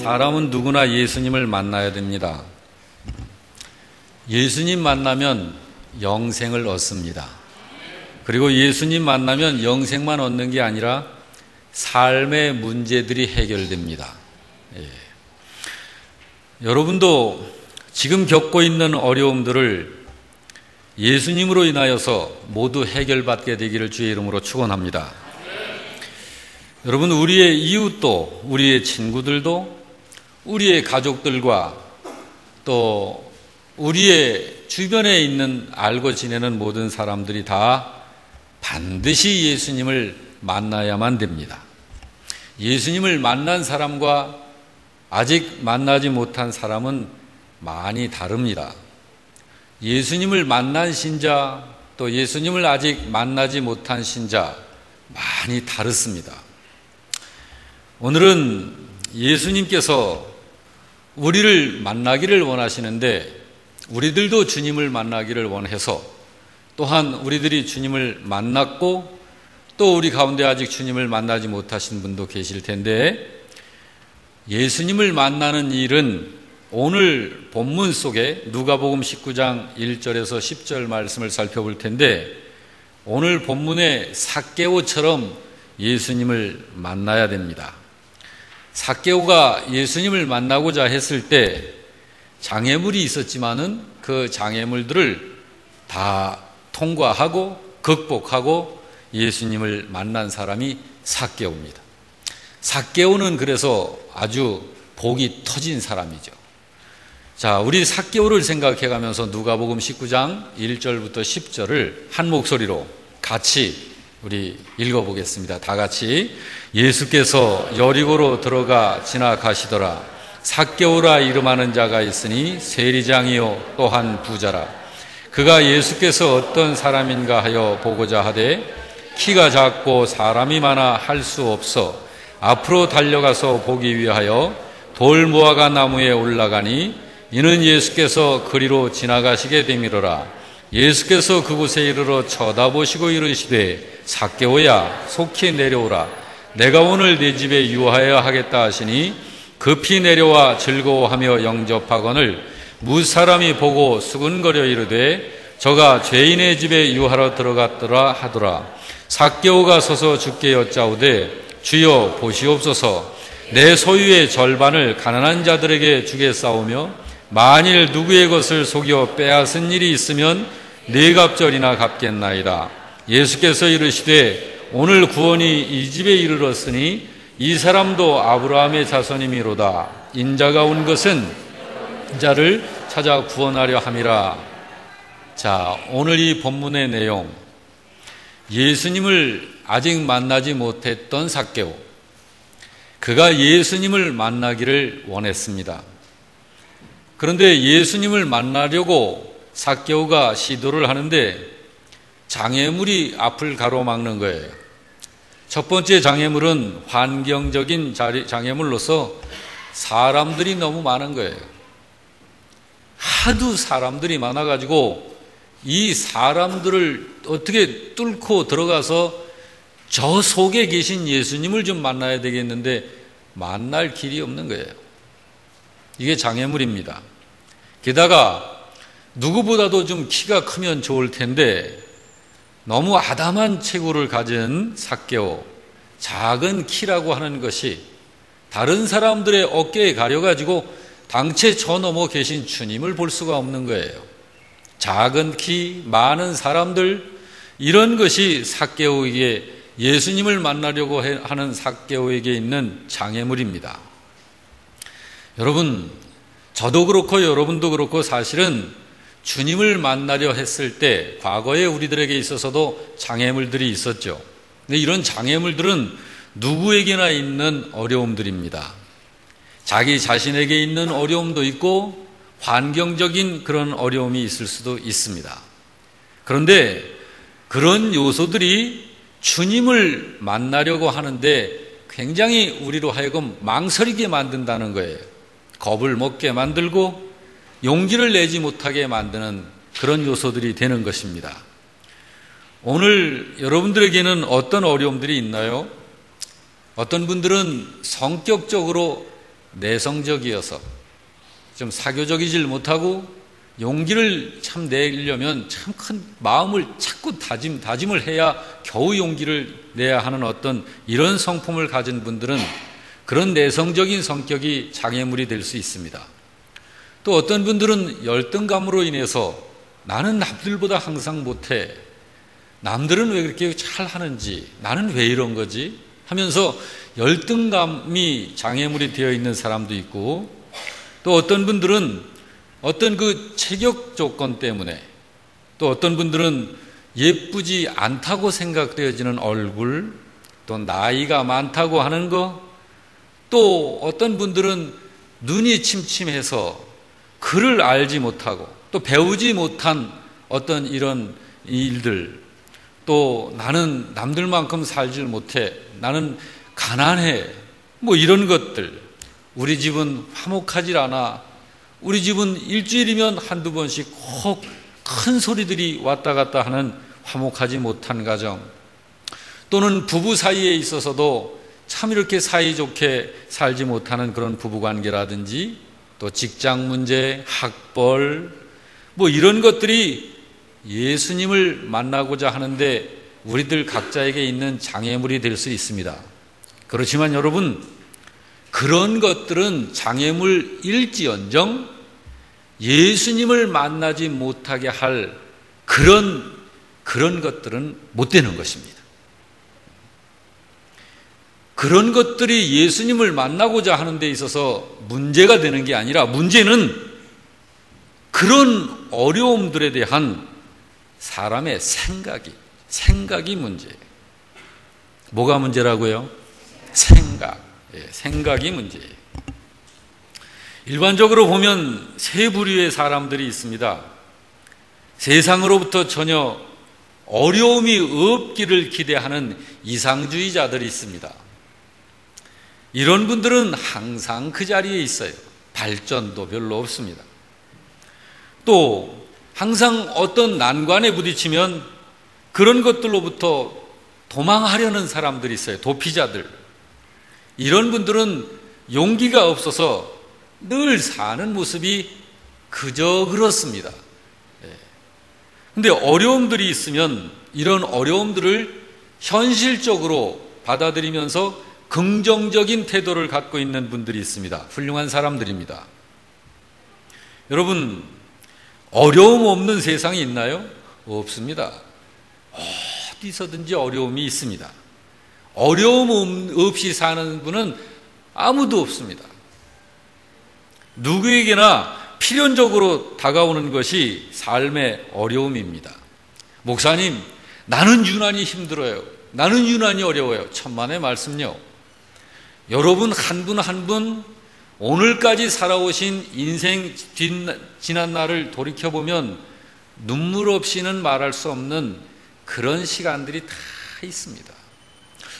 사람은 누구나 예수님을 만나야 됩니다. 예수님 만나면 영생을 얻습니다. 그리고 예수님 만나면 영생만 얻는 게 아니라 삶의 문제들이 해결됩니다. 여러분도 지금 겪고 있는 어려움들을 예수님으로 인하여서 모두 해결받게 되기를 주의 이름으로 축원합니다. 여러분, 우리의 이웃도, 우리의 친구들도, 우리의 가족들과 또 우리의 주변에 있는 알고 지내는 모든 사람들이 다 반드시 예수님을 만나야만 됩니다. 예수님을 만난 사람과 아직 만나지 못한 사람은 많이 다릅니다. 예수님을 만난 신자, 또 예수님을 아직 만나지 못한 신자, 많이 다릅니다. 오늘은 예수님께서 우리를 만나기를 원하시는데, 우리들도 주님을 만나기를 원해서 또한 우리들이 주님을 만났고 또 우리 가운데 아직 주님을 만나지 못하신 분도 계실 텐데, 예수님을 만나는 일은 오늘 본문 속에 누가복음 19장 1절에서 10절 말씀을 살펴볼 텐데, 오늘 본문의 삭개오처럼 예수님을 만나야 됩니다. 삭개오가 예수님을 만나고자 했을 때 장애물이 있었지만은 그 장애물들을 다 통과하고 극복하고 예수님을 만난 사람이 삭개오입니다. 삭개오는 그래서 아주 복이 터진 사람이죠. 자, 우리 삭개오를 생각해 가면서 누가복음 19장 1절부터 10절을 한 목소리로 같이 우리 읽어보겠습니다. 다 같이. 예수께서 여리고로 들어가 지나가시더라. 삭개오라 이름하는 자가 있으니 세리장이요 또한 부자라. 그가 예수께서 어떤 사람인가 하여 보고자 하되 키가 작고 사람이 많아 할 수 없어 앞으로 달려가서 보기 위하여 돌무화과 나무에 올라가니 이는 예수께서 그리로 지나가시게 되미로라. 예수께서 그곳에 이르러 쳐다보시고 이르시되 삭개오야 속히 내려오라. 내가 오늘 네 집에 유하여야 하겠다 하시니 급히 내려와 즐거워하며 영접하거늘 무사람이 보고 수근거려 이르되 저가 죄인의 집에 유하러 들어갔더라 하더라. 삭개오가 서서 주께 여짜오되 주여 보시옵소서. 내 소유의 절반을 가난한 자들에게 주겠사오며 만일 누구의 것을 속여 빼앗은 일이 있으면 네 갑절이나 갚겠나이다. 예수께서 이르시되 오늘 구원이 이 집에 이르렀으니 이 사람도 아브라함의 자손이미로다. 인자가 온 것은 인자를 찾아 구원하려 함이라. 자, 오늘 이 본문의 내용, 예수님을 아직 만나지 못했던 삭개오, 그가 예수님을 만나기를 원했습니다. 그런데 예수님을 만나려고 삭개오가 시도를 하는데 장애물이 앞을 가로막는 거예요. 첫 번째 장애물은 환경적인 장애물로서 사람들이 너무 많은 거예요. 하도 사람들이 많아가지고 이 사람들을 어떻게 뚫고 들어가서 저 속에 계신 예수님을 좀 만나야 되겠는데 만날 길이 없는 거예요. 이게 장애물입니다. 게다가 누구보다도 좀 키가 크면 좋을 텐데 너무 아담한 체구를 가진 삭개오, 작은 키라고 하는 것이 다른 사람들의 어깨에 가려가지고 당최 저 넘어 계신 주님을 볼 수가 없는 거예요. 작은 키, 많은 사람들, 이런 것이 삭개오에게, 예수님을 만나려고 하는 삭개오에게 있는 장애물입니다. 여러분, 저도 그렇고 여러분도 그렇고 사실은 주님을 만나려 했을 때 과거에 우리들에게 있어서도 장애물들이 있었죠. 근데 이런 장애물들은 누구에게나 있는 어려움들입니다. 자기 자신에게 있는 어려움도 있고 환경적인 그런 어려움이 있을 수도 있습니다. 그런데 그런 요소들이 주님을 만나려고 하는데 굉장히 우리로 하여금 망설이게 만든다는 거예요. 겁을 먹게 만들고 용기를 내지 못하게 만드는 그런 요소들이 되는 것입니다. 오늘 여러분들에게는 어떤 어려움들이 있나요? 어떤 분들은 성격적으로 내성적이어서 좀 사교적이질 못하고 용기를 참 내려면 참 큰 마음을 자꾸 다짐을 해야 겨우 용기를 내야 하는 어떤 이런 성품을 가진 분들은 그런 내성적인 성격이 장애물이 될 수 있습니다. 또 어떤 분들은 열등감으로 인해서 나는 남들보다 항상 못해, 남들은 왜 그렇게 잘 하는지, 나는 왜 이런 거지 하면서 열등감이 장애물이 되어 있는 사람도 있고, 또 어떤 분들은 어떤 그 체격 조건 때문에, 또 어떤 분들은 예쁘지 않다고 생각되어지는 얼굴, 또 나이가 많다고 하는 거, 또 어떤 분들은 눈이 침침해서 글을 알지 못하고 또 배우지 못한 어떤 이런 일들, 또 나는 남들만큼 살질 못해, 나는 가난해, 뭐 이런 것들, 우리 집은 화목하질 않아, 우리 집은 일주일이면 한두 번씩 꼭 큰 소리들이 왔다 갔다 하는 화목하지 못한 가정, 또는 부부 사이에 있어서도 참 이렇게 사이좋게 살지 못하는 그런 부부관계라든지, 또 직장 문제, 학벌, 뭐 이런 것들이 예수님을 만나고자 하는데 우리들 각자에게 있는 장애물이 될 수 있습니다. 그렇지만 여러분, 그런 것들은 장애물일지언정 예수님을 만나지 못하게 할 그런 것들은 못 되는 것입니다. 그런 것들이 예수님을 만나고자 하는 데 있어서 문제가 되는 게 아니라, 문제는 그런 어려움들에 대한 사람의 생각이 문제예요. 뭐가 문제라고요? 생각이 문제예요. 일반적으로 보면 세 부류의 사람들이 있습니다. 세상으로부터 전혀 어려움이 없기를 기대하는 이상주의자들이 있습니다. 이런 분들은 항상 그 자리에 있어요. 발전도 별로 없습니다. 또 항상 어떤 난관에 부딪히면 그런 것들로부터 도망하려는 사람들이 있어요. 도피자들. 이런 분들은 용기가 없어서 늘 사는 모습이 그저 그렇습니다. 그런데 어려움들이 있으면 이런 어려움들을 현실적으로 받아들이면서 긍정적인 태도를 갖고 있는 분들이 있습니다. 훌륭한 사람들입니다. 여러분, 어려움 없는 세상이 있나요? 없습니다. 어디서든지 어려움이 있습니다. 어려움 없이 사는 분은 아무도 없습니다. 누구에게나 필연적으로 다가오는 것이 삶의 어려움입니다. 목사님, 나는 유난히 힘들어요. 나는 유난히 어려워요. 천만의 말씀요. 여러분 한 분 한 분 오늘까지 살아오신 인생 지난 날을 돌이켜보면 눈물 없이는 말할 수 없는 그런 시간들이 다 있습니다.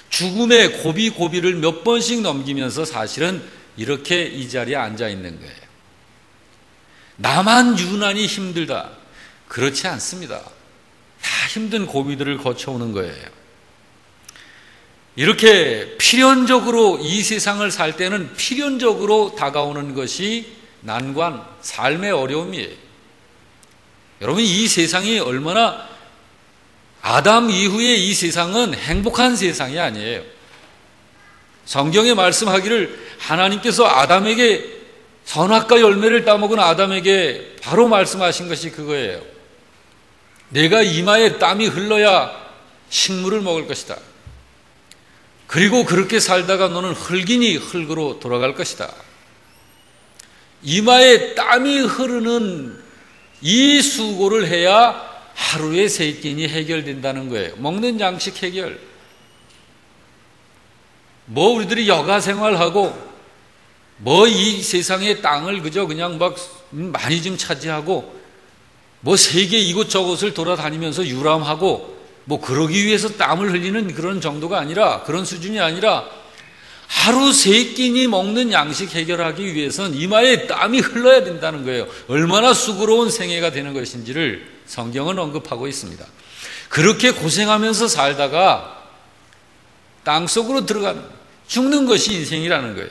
죽음의 고비를 몇 번씩 넘기면서 사실은 이렇게 이 자리에 앉아 있는 거예요. 나만 유난히 힘들다. 그렇지 않습니다. 다 힘든 고비들을 거쳐오는 거예요. 이렇게 필연적으로 이 세상을 살 때는 필연적으로 다가오는 것이 난관, 삶의 어려움이에요. 여러분, 이 세상이 얼마나, 아담 이후에 이 세상은 행복한 세상이 아니에요. 성경에 말씀하기를 하나님께서 아담에게 선악과 열매를 따먹은 아담에게 바로 말씀하신 것이 그거예요. 내가 이마에 땀이 흘러야 식물을 먹을 것이다. 그리고 그렇게 살다가 너는 흙이니 흙으로 돌아갈 것이다. 이마에 땀이 흐르는 이 수고를 해야 하루의 세 끼니 해결된다는 거예요. 먹는 양식 해결. 뭐 우리들이 여가 생활하고 뭐 이 세상의 땅을 그냥 막 많이 좀 차지하고 뭐 세계 이곳저곳을 돌아다니면서 유람하고 뭐 그러기 위해서 땀을 흘리는 그런 정도가 아니라, 그런 수준이 아니라 하루 세 끼니 먹는 양식 해결하기 위해서는 이마에 땀이 흘러야 된다는 거예요. 얼마나 수고로운 생애가 되는 것인지를 성경은 언급하고 있습니다. 그렇게 고생하면서 살다가 땅속으로 들어가는, 죽는 것이 인생이라는 거예요.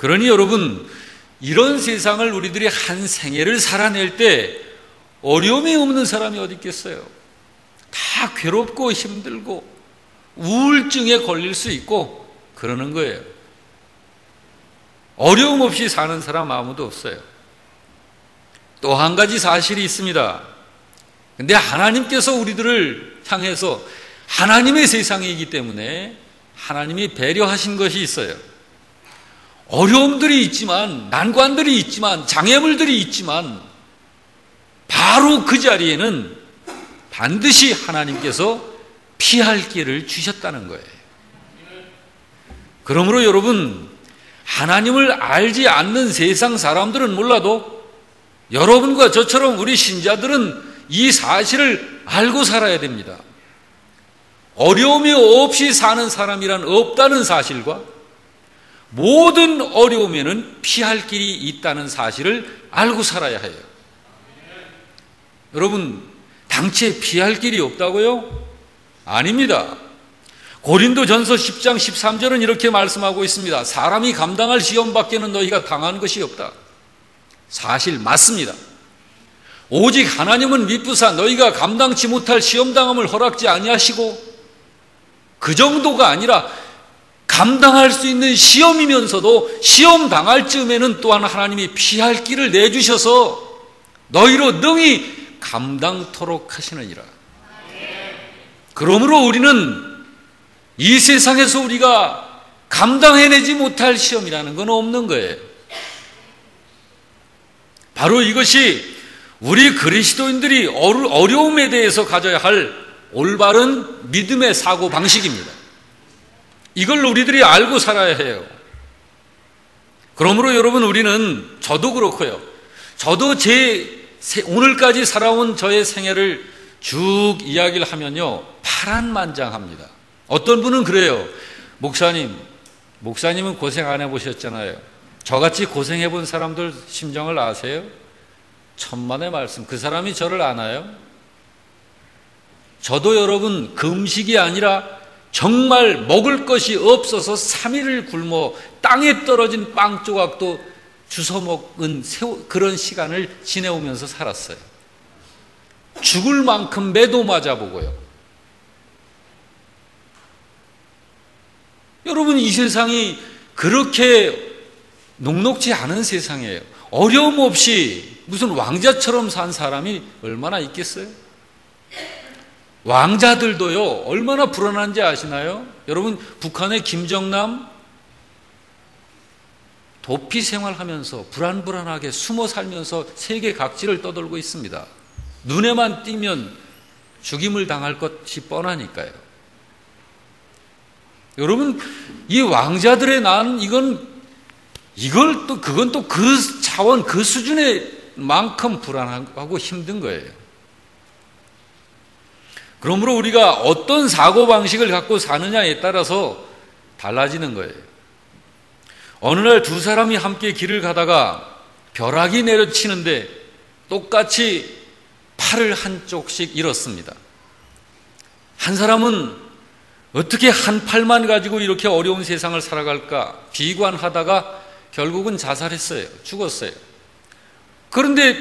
그러니 여러분, 이런 세상을 우리들이 한 생애를 살아낼 때 어려움이 없는 사람이 어디 있겠어요? 다 괴롭고 힘들고 우울증에 걸릴 수 있고 그러는 거예요. 어려움 없이 사는 사람 아무도 없어요. 또 한 가지 사실이 있습니다. 근데 하나님께서 우리들을 향해서 하나님의 세상이기 때문에 하나님이 배려하신 것이 있어요. 어려움들이 있지만, 난관들이 있지만, 장애물들이 있지만 바로 그 자리에는 반드시 하나님께서 피할 길을 주셨다는 거예요. 그러므로 여러분, 하나님을 알지 않는 세상 사람들은 몰라도 여러분과 저처럼 우리 신자들은 이 사실을 알고 살아야 됩니다. 어려움이 없이 사는 사람이란 없다는 사실과 모든 어려움에는 피할 길이 있다는 사실을 알고 살아야 해요. 여러분, 당최 피할 길이 없다고요? 아닙니다. 고린도전서 10장 13절은 이렇게 말씀하고 있습니다. 사람이 감당할 시험밖에는 너희가 당한 것이 없다. 사실 맞습니다. 오직 하나님은 미쁘사 너희가 감당치 못할 시험당함을 허락지 아니하시고, 그 정도가 아니라 감당할 수 있는 시험이면서도 시험 당할 즈음에는 또한 하나님이 피할 길을 내주셔서 너희로 능히 감당토록 하시느니라. 그러므로 우리는 이 세상에서 우리가 감당해내지 못할 시험이라는 건 없는 거예요. 바로 이것이 우리 그리스도인들이 어려움에 대해서 가져야 할 올바른 믿음의 사고 방식입니다. 이걸 우리들이 알고 살아야 해요. 그러므로 여러분, 우리는, 저도 그렇고요, 저도 오늘까지 살아온 저의 생애를 쭉 이야기를 하면요, 파란만장합니다. 어떤 분은 그래요. 목사님은 고생 안 해보셨잖아요. 저같이 고생해 본 사람들 심정을 아세요? 천만의 말씀. 그 사람이 저를 아나요? 저도 여러분, 금식이 아니라 정말 먹을 것이 없어서 3일을 굶어 땅에 떨어진 빵 조각도 주워 먹은 그런 시간을 지내오면서 살았어요. 죽을 만큼 매도 맞아보고요. 여러분, 이 세상이 그렇게 녹록지 않은 세상이에요. 어려움 없이 무슨 왕자처럼 산 사람이 얼마나 있겠어요? 왕자들도요, 얼마나 불안한지 아시나요? 여러분, 북한의 김정남, 도피 생활하면서 불안불안하게 숨어 살면서 세계 각지를 떠돌고 있습니다. 눈에만 띄면 죽임을 당할 것이 뻔하니까요. 여러분, 이 왕자들의 난, 그건 또 그 차원, 그 수준의 만큼 불안하고 힘든 거예요. 그러므로 우리가 어떤 사고방식을 갖고 사느냐에 따라서 달라지는 거예요. 어느 날 두 사람이 함께 길을 가다가 벼락이 내려치는데 똑같이 팔을 한쪽씩 잃었습니다. 한 사람은 어떻게 한 팔만 가지고 이렇게 어려운 세상을 살아갈까 비관하다가 결국은 자살했어요. 죽었어요. 그런데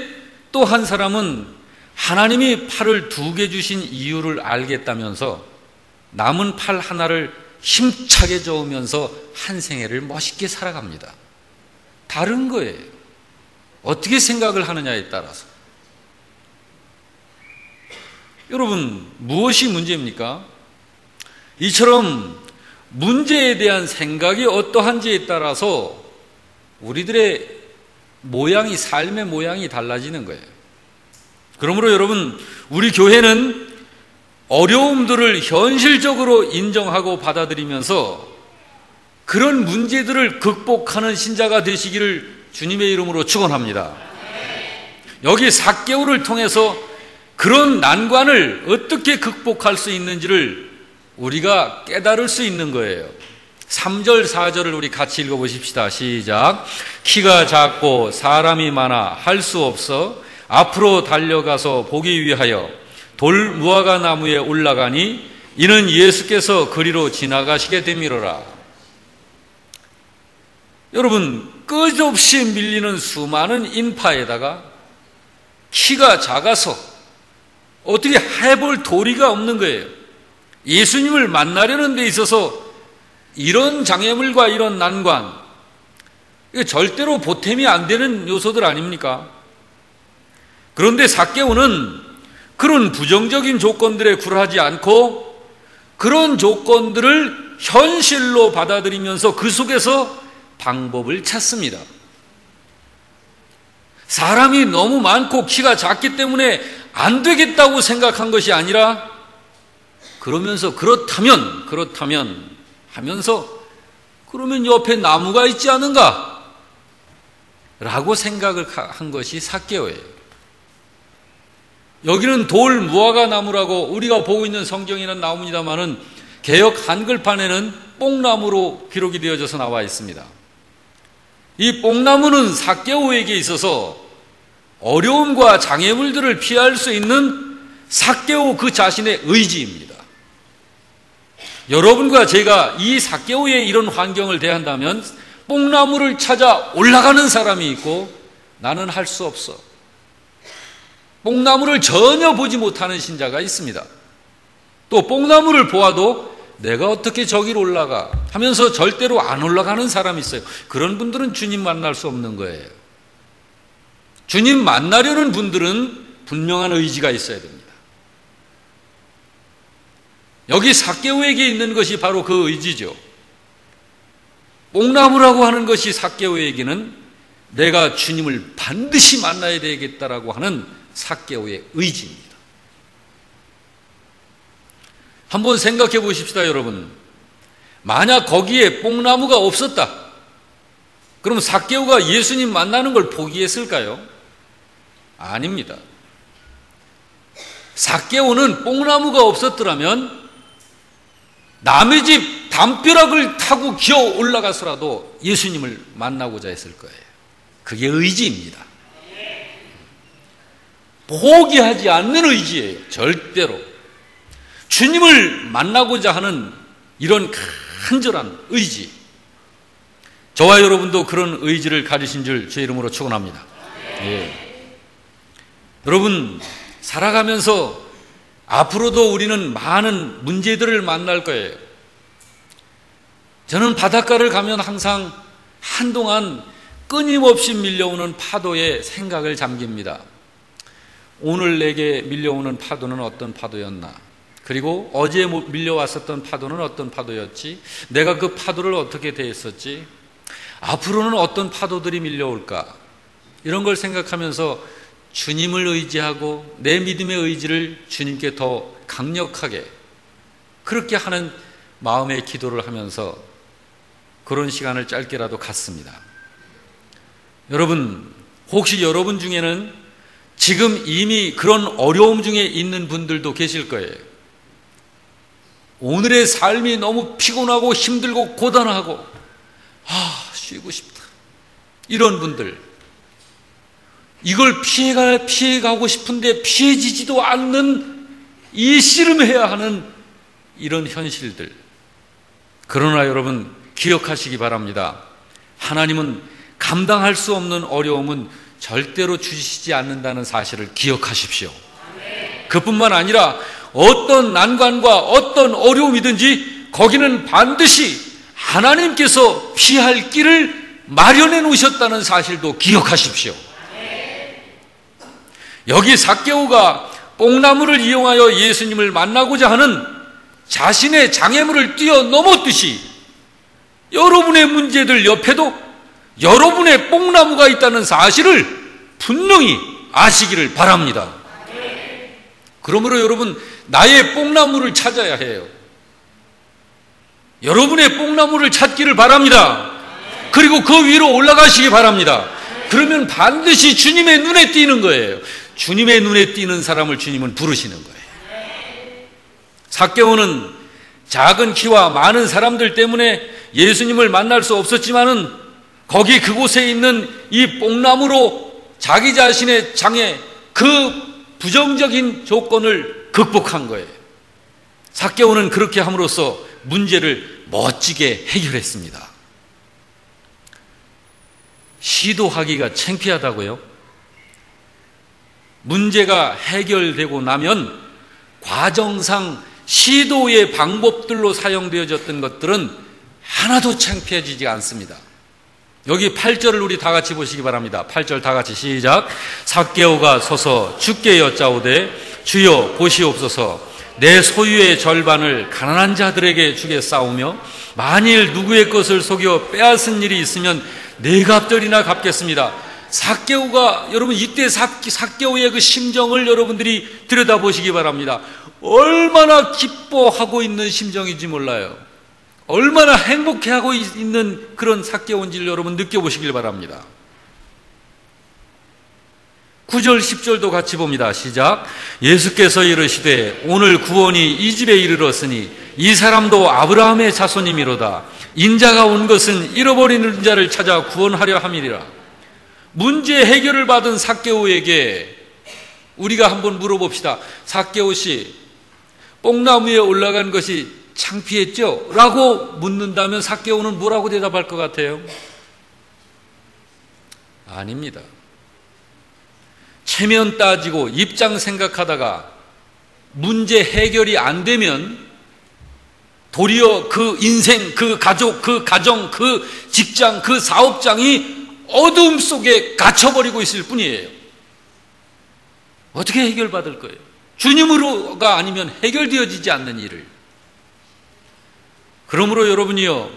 또 한 사람은 하나님이 팔을 2개 주신 이유를 알겠다면서 남은 팔 하나를 힘차게 저으면서 한 생애를 멋있게 살아갑니다. 다른 거예요. 어떻게 생각을 하느냐에 따라서. 여러분, 무엇이 문제입니까? 이처럼 문제에 대한 생각이 어떠한지에 따라서 우리들의 모양이, 삶의 모양이 달라지는 거예요. 그러므로 여러분, 우리 교회는 어려움들을 현실적으로 인정하고 받아들이면서 그런 문제들을 극복하는 신자가 되시기를 주님의 이름으로 축원합니다. 여기 삭개오를 통해서 그런 난관을 어떻게 극복할 수 있는지를 우리가 깨달을 수 있는 거예요. 3절, 4절을 우리 같이 읽어보십시다. 시작. 키가 작고 사람이 많아 할 수 없어 앞으로 달려가서 보기 위하여 돌 무화과 나무에 올라가니 이는 예수께서 그리로 지나가시게 되미로라. 여러분, 끝없이 밀리는 수많은 인파에다가 키가 작아서 어떻게 해볼 도리가 없는 거예요. 예수님을 만나려는 데 있어서 이런 장애물과 이런 난관, 이거 절대로 보탬이 안 되는 요소들 아닙니까? 그런데 삭개오는 그런 부정적인 조건들에 굴하지 않고 그런 조건들을 현실로 받아들이면서 그 속에서 방법을 찾습니다. 사람이 너무 많고 키가 작기 때문에 안 되겠다고 생각한 것이 아니라 그러면서 그렇다면 하면서 그러면 옆에 나무가 있지 않은가? 라고 생각을 한 것이 삭개오예요. 여기는 돌 무화과 나무라고 우리가 보고 있는 성경에는 나옵니다만은 개역 한글판에는 뽕나무로 기록이 되어져서 나와 있습니다. 이 뽕나무는 삭개오에게 있어서 어려움과 장애물들을 피할 수 있는 삭개오 그 자신의 의지입니다. 여러분과 제가 이 삭개오의 이런 환경을 대한다면 뽕나무를 찾아 올라가는 사람이 있고 나는 할 수 없어. 뽕나무를 전혀 보지 못하는 신자가 있습니다. 또 뽕나무를 보아도 내가 어떻게 저기로 올라가 하면서 절대로 안 올라가는 사람이 있어요. 그런 분들은 주님 만날 수 없는 거예요. 주님 만나려는 분들은 분명한 의지가 있어야 됩니다. 여기 삭개오에게 있는 것이 바로 그 의지죠. 뽕나무라고 하는 것이 삭개오에게는 내가 주님을 반드시 만나야 되겠다라고 하는 삭개오의 의지입니다. 한번 생각해 보십시다, 여러분. 만약 거기에 뽕나무가 없었다. 그럼 삭개오가 예수님 만나는 걸 포기했을까요? 아닙니다. 삭개오는 뽕나무가 없었더라면 남의 집 담벼락을 타고 기어 올라가서라도 예수님을 만나고자 했을 거예요. 그게 의지입니다. 포기하지 않는 의지예요. 절대로. 주님을 만나고자 하는 이런 간절한 의지. 저와 여러분도 그런 의지를 가지신 줄 제 이름으로 축원합니다. 예. 여러분, 살아가면서 앞으로도 우리는 많은 문제들을 만날 거예요. 저는 바닷가를 가면 항상 한동안 끊임없이 밀려오는 파도에 생각을 잠깁니다. 오늘 내게 밀려오는 파도는 어떤 파도였나? 그리고 어제 밀려왔었던 파도는 어떤 파도였지? 내가 그 파도를 어떻게 대했었지? 앞으로는 어떤 파도들이 밀려올까? 이런 걸 생각하면서 주님을 의지하고 내 믿음의 의지를 주님께 더 강력하게 그렇게 하는 마음의 기도를 하면서 그런 시간을 짧게라도 갖습니다. 여러분, 혹시 여러분 중에는 지금 이미 그런 어려움 중에 있는 분들도 계실 거예요. 오늘의 삶이 너무 피곤하고 힘들고 고단하고 쉬고 싶다. 이런 분들, 이걸 피해가고 싶은데 피해지지도 않는 이 씨름해야 하는 이런 현실들. 그러나 여러분 기억하시기 바랍니다. 하나님은 감당할 수 없는 어려움은 절대로 주시지 않는다는 사실을 기억하십시오. 그뿐만 아니라 어떤 난관과 어떤 어려움이든지 거기는 반드시 하나님께서 피할 길을 마련해 놓으셨다는 사실도 기억하십시오. 여기 삭개오가 뽕나무를 이용하여 예수님을 만나고자 하는 자신의 장애물을 뛰어넘었듯이 여러분의 문제들 옆에도 여러분의 뽕나무가 있다는 사실을 분명히 아시기를 바랍니다. 그러므로 여러분, 나의 뽕나무를 찾아야 해요. 여러분의 뽕나무를 찾기를 바랍니다. 그리고 그 위로 올라가시기 바랍니다. 그러면 반드시 주님의 눈에 띄는 거예요. 주님의 눈에 띄는 사람을 주님은 부르시는 거예요. 삭개오는 작은 키와 많은 사람들 때문에 예수님을 만날 수 없었지만은 거기 그곳에 있는 이 뽕나무로 자기 자신의 장애, 그 부정적인 조건을 극복한 거예요. 삭개오는 그렇게 함으로써 문제를 멋지게 해결했습니다. 시도하기가 창피하다고요? 문제가 해결되고 나면 과정상 시도의 방법들로 사용되어졌던 것들은 하나도 창피해지지 않습니다. 여기 8절을 우리 다 같이 보시기 바랍니다. 8절 다 같이 시작. 삭개오가 서서 주께 여짜오되 주여 보시옵소서, 내 소유의 절반을 가난한 자들에게 주겠사오며 만일 누구의 것을 속여 빼앗은 일이 있으면 네 갑절이나 갚겠습니다. 삭개오가, 여러분 이때 삭개오의 그 심정을 여러분들이 들여다보시기 바랍니다. 얼마나 기뻐하고 있는 심정인지 몰라요. 얼마나 행복해하고 있는 그런 삭개오인지를 여러분 느껴보시길 바랍니다. 9절 10절도 같이 봅니다. 시작. 예수께서 이르시되 오늘 구원이 이 집에 이르렀으니 이 사람도 아브라함의 자손이미로다. 인자가 온 것은 잃어버리는 자를 찾아 구원하려 함이니라. 문제 해결을 받은 삭개오에게 우리가 한번 물어봅시다. 삭개오 씨, 뽕나무에 올라간 것이 창피했죠? 라고 묻는다면 삭개오는 뭐라고 대답할 것 같아요? 아닙니다. 체면 따지고 입장 생각하다가 문제 해결이 안 되면 도리어 그 인생, 그 가족, 그 가정, 그 직장, 그 사업장이 어둠 속에 갇혀버리고 있을 뿐이에요. 어떻게 해결받을 거예요? 주님으로가 아니면 해결되어지지 않는 일을. 그러므로 여러분이요,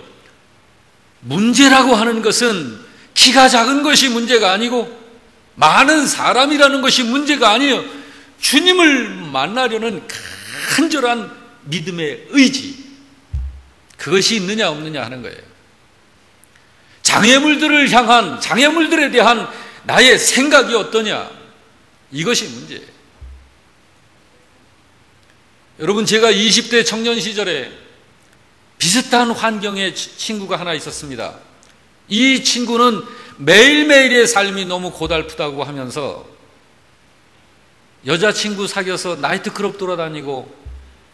문제라고 하는 것은 키가 작은 것이 문제가 아니고 많은 사람이라는 것이 문제가 아니에요. 주님을 만나려는 간절한 믿음의 의지, 그것이 있느냐 없느냐 하는 거예요. 장애물들에 대한 나의 생각이 어떠냐, 이것이 문제예요. 여러분, 제가 20대 청년 시절에 비슷한 환경의 친구가 하나 있었습니다. 이 친구는 매일매일의 삶이 너무 고달프다고 하면서 여자친구 사귀어서 나이트클럽 돌아다니고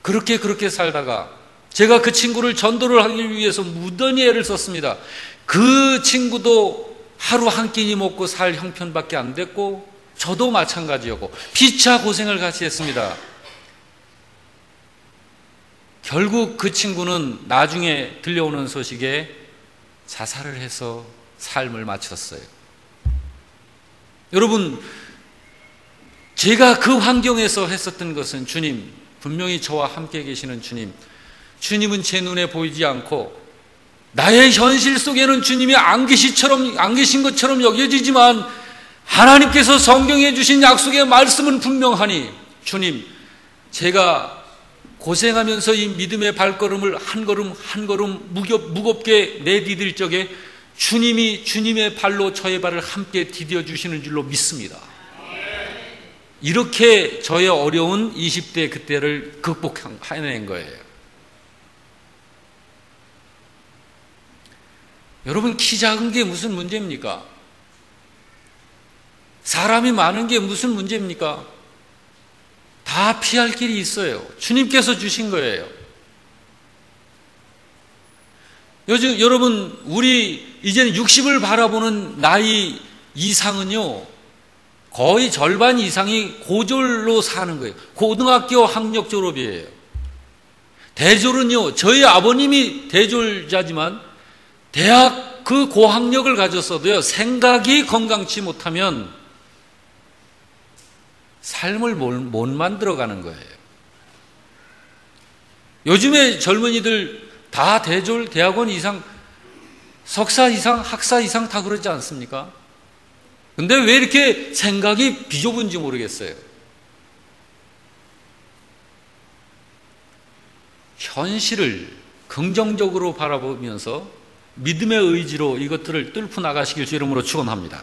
그렇게 살다가 제가 그 친구를 전도를 하기 위해서 무던히 애를 썼습니다. 그 친구도 하루 한 끼니 먹고 살 형편밖에 안 됐고 저도 마찬가지였고 피차 고생을 같이 했습니다. 결국 그 친구는 나중에 들려오는 소식에 자살을 해서 삶을 마쳤어요. 여러분, 제가 그 환경에서 했었던 것은, 주님, 분명히 저와 함께 계시는 주님은 제 눈에 보이지 않고 나의 현실 속에는 주님이 안 계신 것처럼 여겨지지만 하나님께서 성경에 주신 약속의 말씀은 분명하니, 주님, 제가 고생하면서 이 믿음의 발걸음을 한 걸음 한 걸음 무겁게 내디딜 적에 주님이 주님의 발로 저의 발을 함께 디뎌 주시는 줄로 믿습니다. 이렇게 저의 어려운 20대 그때를 극복해낸 거예요. 여러분, 키 작은 게 무슨 문제입니까? 사람이 많은 게 무슨 문제입니까? 다 피할 길이 있어요. 주님께서 주신 거예요. 요즘 여러분, 우리 이제는 60을 바라보는 나이 이상은요, 거의 절반 이상이 고졸로 사는 거예요. 고등학교 학력 졸업이에요. 대졸은요, 저희 아버님이 대졸자지만 대학 그 고학력을 가졌어도요, 생각이 건강치 못하면 삶을 못 만들어가는 거예요. 요즘에 젊은이들 다 대졸, 대학원 이상, 석사 이상, 학사 이상 다 그러지 않습니까? 근데 왜 이렇게 생각이 비좁은지 모르겠어요. 현실을 긍정적으로 바라보면서 믿음의 의지로 이것들을 뚫고 나가시길 주 이름으로 축원합니다.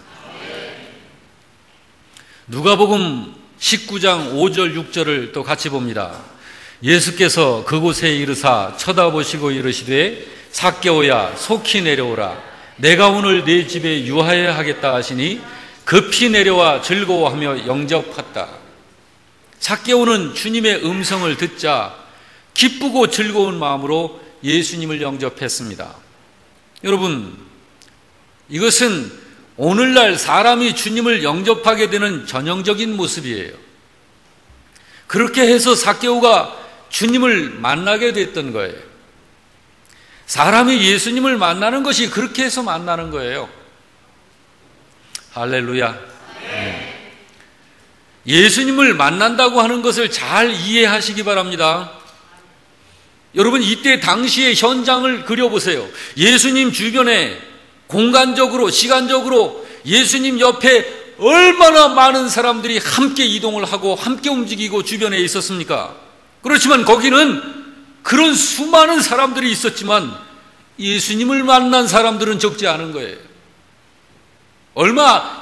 누가복음 19장 5절 6절을 또 같이 봅니다. 예수께서 그곳에 이르사 쳐다보시고 이르시되 삭개오야 속히 내려오라. 내가 오늘 네 집에 유하여야 하겠다 하시니 급히 내려와 즐거워하며 영접했다. 삭개오는 주님의 음성을 듣자 기쁘고 즐거운 마음으로 예수님을 영접했습니다. 여러분, 이것은 오늘날 사람이 주님을 영접하게 되는 전형적인 모습이에요. 그렇게 해서 삭개오가 주님을 만나게 됐던 거예요. 사람이 예수님을 만나는 것이 그렇게 해서 만나는 거예요. 할렐루야. 예수님을 만난다고 하는 것을 잘 이해하시기 바랍니다. 여러분, 이때 당시의 현장을 그려보세요. 예수님 주변에 공간적으로, 시간적으로 예수님 옆에 얼마나 많은 사람들이 함께 이동을 하고 함께 움직이고 주변에 있었습니까? 그렇지만 거기는 그런 수많은 사람들이 있었지만 예수님을 만난 사람들은 적지 않은 거예요.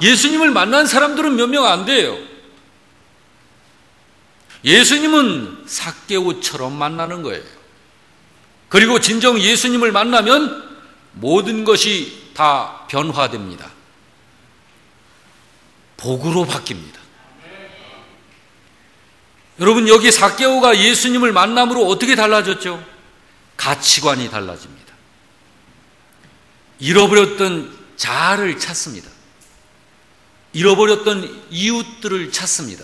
예수님을 만난 사람들은 몇 명 안 돼요. 예수님은 삭개오처럼 만나는 거예요. 그리고 진정 예수님을 만나면 모든 것이 다 변화됩니다. 복으로 바뀝니다. 여러분, 여기 삭개오가 예수님을 만남으로 어떻게 달라졌죠? 가치관이 달라집니다. 잃어버렸던 자아를 찾습니다. 잃어버렸던 이웃들을 찾습니다.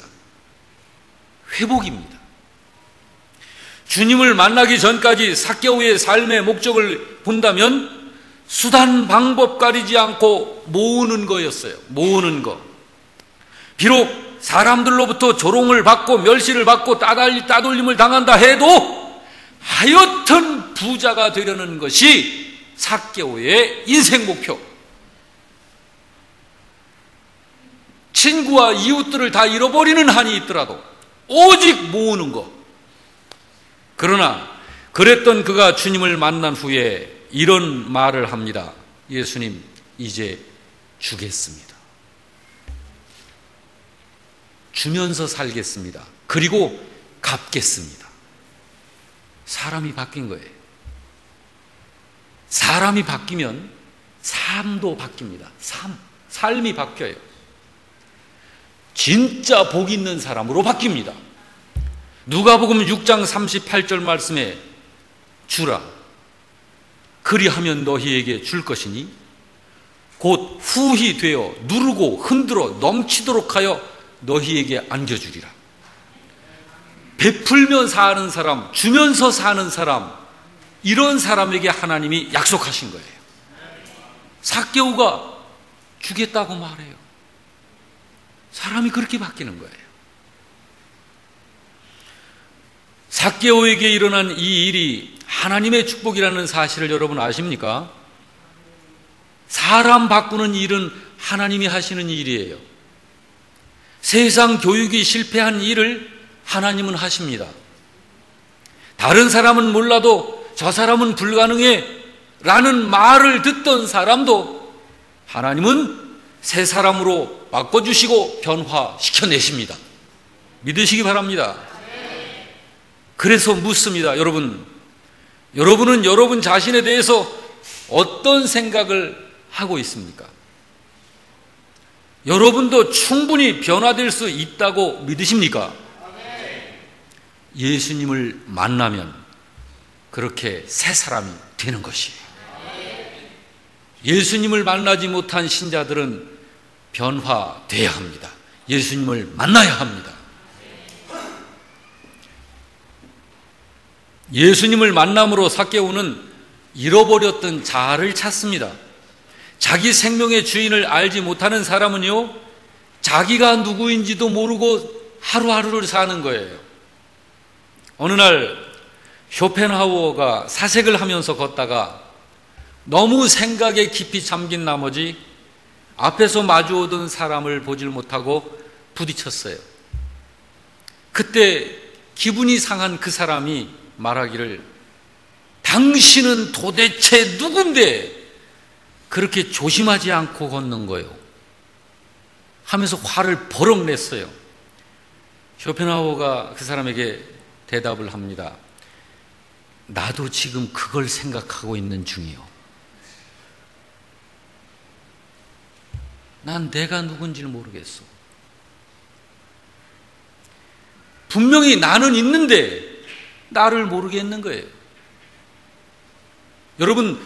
회복입니다. 주님을 만나기 전까지 삭개오의 삶의 목적을 본다면 수단 방법 가리지 않고 모으는 거였어요. 모으는 거. 비록 사람들로부터 조롱을 받고 멸시를 받고 따돌림을 당한다 해도 하여튼 부자가 되려는 것이 삭개오의 인생 목표. 친구와 이웃들을 다 잃어버리는 한이 있더라도 오직 모으는 것. 그러나 그랬던 그가 주님을 만난 후에 이런 말을 합니다. 예수님, 이제 주겠습니다. 주면서 살겠습니다. 그리고 갚겠습니다. 사람이 바뀐 거예요. 사람이 바뀌면 삶도 바뀝니다. 삶이 바뀌어요. 진짜 복 있는 사람으로 바뀝니다. 누가복음 6장 38절 말씀에 주라, 그리하면 너희에게 줄 것이니 곧 후히 되어 누르고 흔들어 넘치도록 하여 너희에게 안겨주리라. 베풀면 사는 사람, 주면서 사는 사람, 이런 사람에게 하나님이 약속하신 거예요. 삭개오가 주겠다고 말해요. 사람이 그렇게 바뀌는 거예요. 삭개오에게 일어난 이 일이 하나님의 축복이라는 사실을 여러분 아십니까? 사람 바꾸는 일은 하나님이 하시는 일이에요. 세상 교육이 실패한 일을 하나님은 하십니다. 다른 사람은 몰라도 저 사람은 불가능해 라는 말을 듣던 사람도 하나님은 새 사람으로 바꿔주시고 변화시켜내십니다. 믿으시기 바랍니다. 그래서 묻습니다. 여러분은 여러분 자신에 대해서 어떤 생각을 하고 있습니까? 여러분도 충분히 변화될 수 있다고 믿으십니까? 예수님을 만나면 그렇게 새 사람이 되는 것이에요. 예수님을 만나지 못한 신자들은 변화돼야 합니다. 예수님을 만나야 합니다. 예수님을 만남으로 삭개오는 잃어버렸던 자아를 찾습니다. 자기 생명의 주인을 알지 못하는 사람은요, 자기가 누구인지도 모르고 하루하루를 사는 거예요. 어느 날 쇼펜하우어가 사색을 하면서 걷다가 너무 생각에 깊이 잠긴 나머지 앞에서 마주오던 사람을 보질 못하고 부딪혔어요. 그때 기분이 상한 그 사람이 말하기를, 당신은 도대체 누군데 그렇게 조심하지 않고 걷는 거예요? 하면서 화를 버럭 냈어요. 쇼펜하우어가 그 사람에게 대답을 합니다. 나도 지금 그걸 생각하고 있는 중이요. 난 내가 누군지를 모르겠어. 분명히 나는 있는데 나를 모르겠는 거예요. 여러분,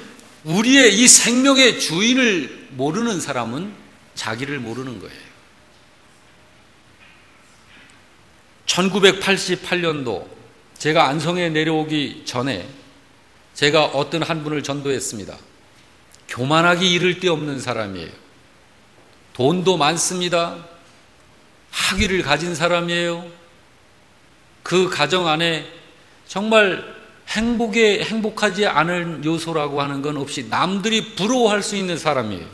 우리의 이 생명의 주인을 모르는 사람은 자기를 모르는 거예요. 1988년도 제가 안성에 내려오기 전에 제가 어떤 한 분을 전도했습니다. 교만하기 이를 데 없는 사람이에요. 돈도 많습니다. 학위를 가진 사람이에요. 그 가정 안에 정말 행복하지 않은 요소라고 하는 건 없이 남들이 부러워할 수 있는 사람이에요.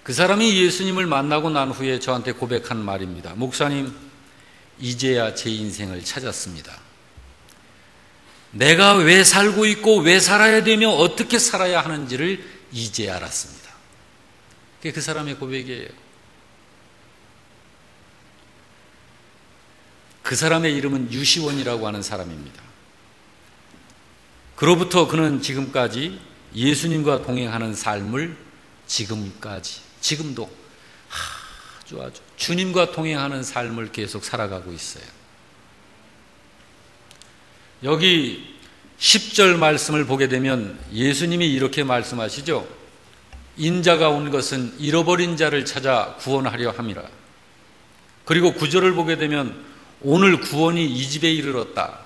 그 사람이 예수님을 만나고 난 후에 저한테 고백한 말입니다. 목사님, 이제야 제 인생을 찾았습니다. 내가 왜 살고 있고 왜 살아야 되며 어떻게 살아야 하는지를 이제 알았습니다. 그게 그 사람의 고백이에요. 그 사람의 이름은 유시원이라고 하는 사람입니다. 그로부터 그는 지금까지 예수님과 동행하는 삶을 지금도 아주 주님과 동행하는 삶을 계속 살아가고 있어요. 여기 10절 말씀을 보게 되면 예수님이 이렇게 말씀하시죠. 인자가 온 것은 잃어버린 자를 찾아 구원하려 함이라. 그리고 9절을 보게 되면 오늘 구원이 이 집에 이르렀다.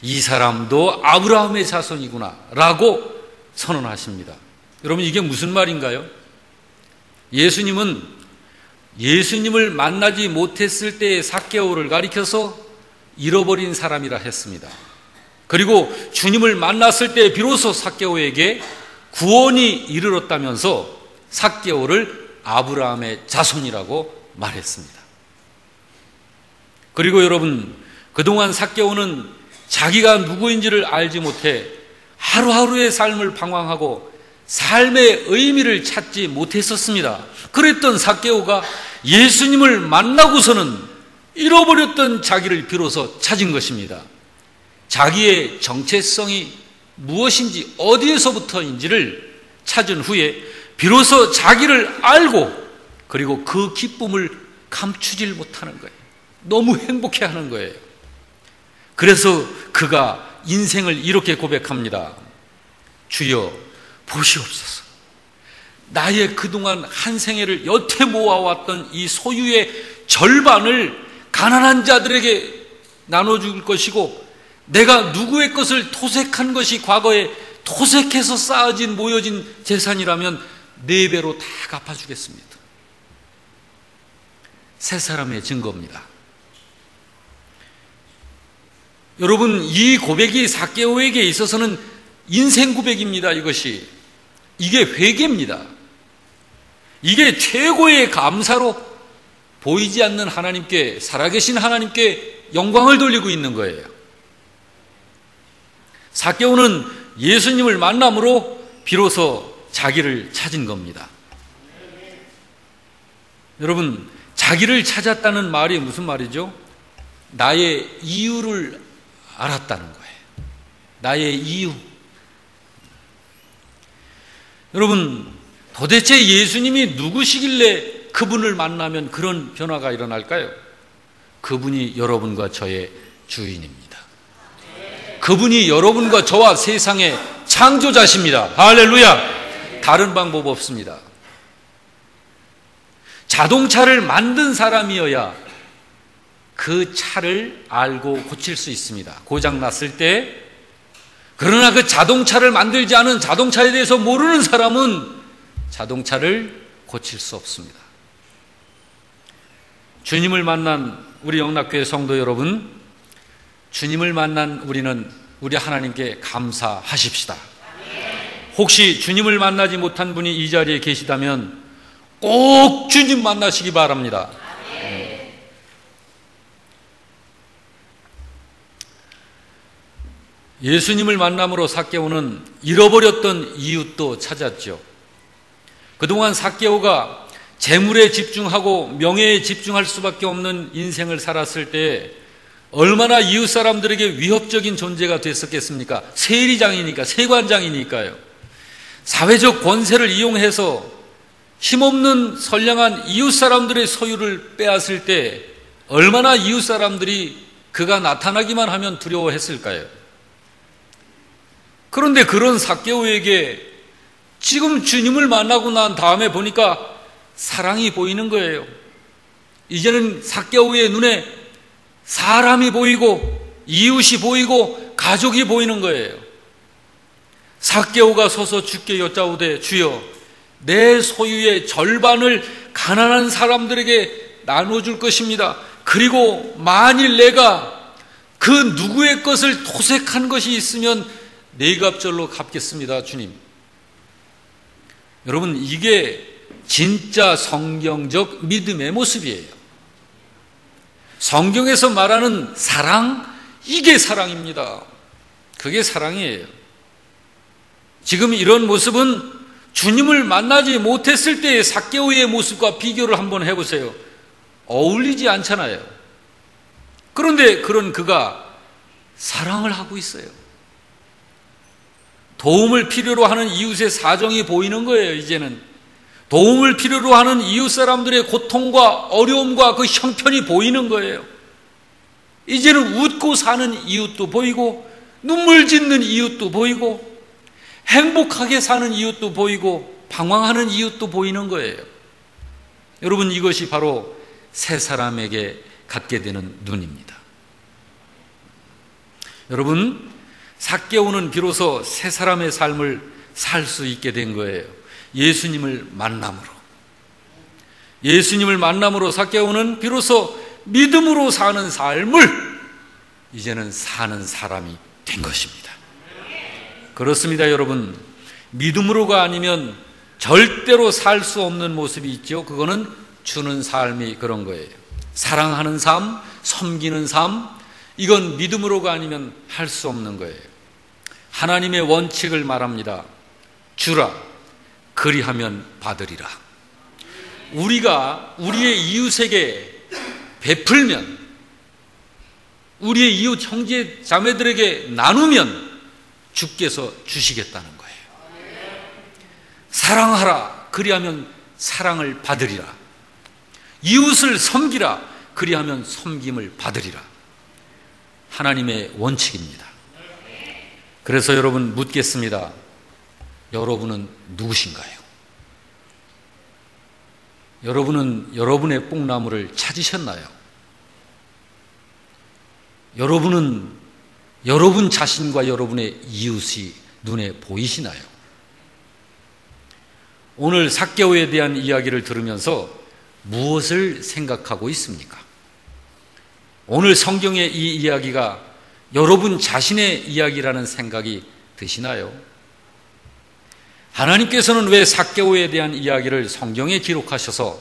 이 사람도 아브라함의 자손이구나 라고 선언하십니다. 여러분, 이게 무슨 말인가요? 예수님은 예수님을 만나지 못했을 때의 삭개오를 가리켜서 잃어버린 사람이라 했습니다. 그리고 주님을 만났을 때 비로소 삭개오에게 구원이 이르렀다면서 삭개오를 아브라함의 자손이라고 말했습니다. 그리고 여러분, 그동안 삭개오는 자기가 누구인지를 알지 못해 하루하루의 삶을 방황하고 삶의 의미를 찾지 못했었습니다. 그랬던 삭개오가 예수님을 만나고서는 잃어버렸던 자기를 비로소 찾은 것입니다. 자기의 정체성이 무엇인지 어디에서부터인지를 찾은 후에 비로소 자기를 알고 그리고 그 기쁨을 감추질 못하는 거예요. 너무 행복해하는 거예요. 그래서 그가 인생을 이렇게 고백합니다. 주여 보시옵소서. 나의 그동안 한 생애를 여태 모아왔던 이 소유의 절반을 가난한 자들에게 나눠줄 것이고 내가 누구의 것을 토색한 것이 과거에 토색해서 쌓아진 모여진 재산이라면 4배로 다 갚아주겠습니다. 세 사람의 증거입니다. 여러분, 이 고백이 삭개오에게 있어서는 인생 고백입니다. 이게 회개입니다. 이게 최고의 감사로 보이지 않는 하나님께, 살아계신 하나님께 영광을 돌리고 있는 거예요. 삭개오는 예수님을 만남으로 비로소 자기를 찾은 겁니다. 여러분, 자기를 찾았다는 말이 무슨 말이죠? 나의 이유를 알았다는 거예요. 나의 이유. 여러분, 도대체 예수님이 누구시길래 그분을 만나면 그런 변화가 일어날까요? 그분이 여러분과 저의 주인입니다. 그분이 여러분과 저와 세상의 창조자십니다. 할렐루야! 다른 방법 없습니다. 자동차를 만든 사람이어야 그 차를 알고 고칠 수 있습니다. 고장 났을 때. 그러나 그 자동차를 만들지 않은, 자동차에 대해서 모르는 사람은 자동차를 고칠 수 없습니다. 주님을 만난 우리 영락교회 성도 여러분, 주님을 만난 우리는 우리 하나님께 감사하십시다. 혹시 주님을 만나지 못한 분이 이 자리에 계시다면 꼭 주님 만나시기 바랍니다. 예수님을 만남으로 삭개오는 잃어버렸던 이웃도 찾았죠. 그동안 삭개오가 재물에 집중하고 명예에 집중할 수밖에 없는 인생을 살았을 때 얼마나 이웃 사람들에게 위협적인 존재가 됐었겠습니까? 세리장이니까, 세관장이니까요. 사회적 권세를 이용해서 힘없는 선량한 이웃 사람들의 소유를 빼앗을 때 얼마나 이웃 사람들이 그가 나타나기만 하면 두려워했을까요? 그런데 그런 삭개오에게 지금 주님을 만나고 난 다음에 보니까 사랑이 보이는 거예요. 이제는 삭개오의 눈에 사람이 보이고 이웃이 보이고 가족이 보이는 거예요. 삭개오가 서서 주께 여짜오되 주여 내 소유의 절반을 가난한 사람들에게 나눠줄 것입니다. 그리고 만일 내가 그 누구의 것을 토색한 것이 있으면 네 갑절로 갚겠습니다. 주님. 여러분, 이게 진짜 성경적 믿음의 모습이에요. 성경에서 말하는 사랑, 이게 사랑입니다. 그게 사랑이에요. 지금 이런 모습은 주님을 만나지 못했을 때의 삭개오의 모습과 비교를 한번 해보세요. 어울리지 않잖아요. 그런데 그런 그가 사랑을 하고 있어요. 도움을 필요로 하는 이웃의 사정이 보이는 거예요. 이제는 도움을 필요로 하는 이웃 사람들의 고통과 어려움과 그 형편이 보이는 거예요. 이제는 웃고 사는 이웃도 보이고 눈물 짓는 이웃도 보이고 행복하게 사는 이웃도 보이고 방황하는 이웃도 보이는 거예요. 여러분, 이것이 바로 새 사람에게 갖게 되는 눈입니다. 여러분, 삭개오는 비로소 새 사람의 삶을 살 수 있게 된 거예요. 예수님을 만남으로 삭개오는 비로소 믿음으로 사는 삶을 이제는 사는 사람이 된 것입니다. 그렇습니다, 여러분. 믿음으로가 아니면 절대로 살 수 없는 모습이 있죠. 그거는 주는 삶이 그런 거예요. 사랑하는 삶, 섬기는 삶, 이건 믿음으로가 아니면 할 수 없는 거예요. 하나님의 원칙을 말합니다. 주라, 그리하면 받으리라. 우리가 우리의 이웃에게 베풀면, 우리의 이웃 형제 자매들에게 나누면 주께서 주시겠다는 거예요. 사랑하라, 그리하면 사랑을 받으리라. 이웃을 섬기라, 그리하면 섬김을 받으리라. 하나님의 원칙입니다. 그래서 여러분 묻겠습니다. 여러분은 누구신가요? 여러분은 여러분의 뽕나무를 찾으셨나요? 여러분은 여러분 자신과 여러분의 이웃이 눈에 보이시나요? 오늘 삭개오에 대한 이야기를 들으면서 무엇을 생각하고 있습니까? 오늘 성경의 이 이야기가 여러분 자신의 이야기라는 생각이 드시나요? 하나님께서는 왜 삭개오에 대한 이야기를 성경에 기록하셔서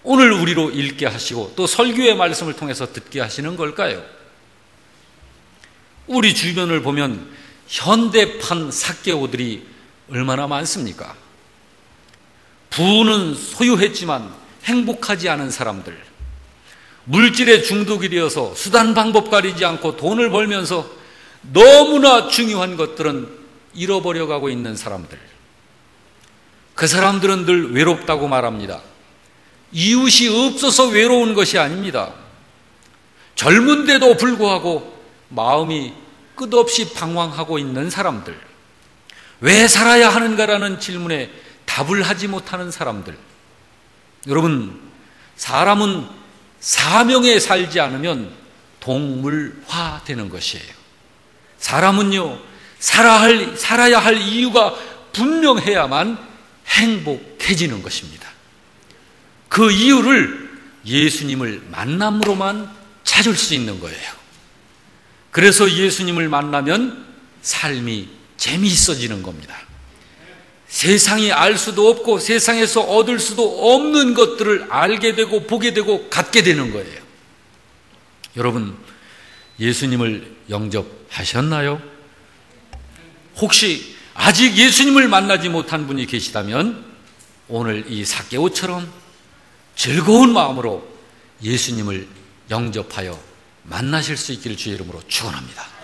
오늘 우리로 읽게 하시고 또 설교의 말씀을 통해서 듣게 하시는 걸까요? 우리 주변을 보면 현대판 삭개오들이 얼마나 많습니까? 부는 소유했지만 행복하지 않은 사람들, 물질에 중독이 되어서 수단 방법 가리지 않고 돈을 벌면서 너무나 중요한 것들은 잃어버려 가고 있는 사람들, 그 사람들은 늘 외롭다고 말합니다. 이웃이 없어서 외로운 것이 아닙니다. 젊은데도 불구하고 마음이 끝없이 방황하고 있는 사람들, 왜 살아야 하는가라는 질문에 답을 하지 못하는 사람들. 여러분, 사람은 사명에 살지 않으면 동물화 되는 것이에요. 사람은요, 살아야 할 이유가 분명해야만 행복해지는 것입니다. 그 이유를 예수님을 만남으로만 찾을 수 있는 거예요. 그래서 예수님을 만나면 삶이 재미있어지는 겁니다. 세상이 알 수도 없고 세상에서 얻을 수도 없는 것들을 알게 되고 보게 되고 갖게 되는 거예요. 여러분, 예수님을 영접하셨나요? 혹시 아직 예수님을 만나지 못한 분이 계시다면 오늘 이 삭개오처럼 즐거운 마음으로 예수님을 영접하여 만나실 수 있기를 주의 이름으로 축원합니다.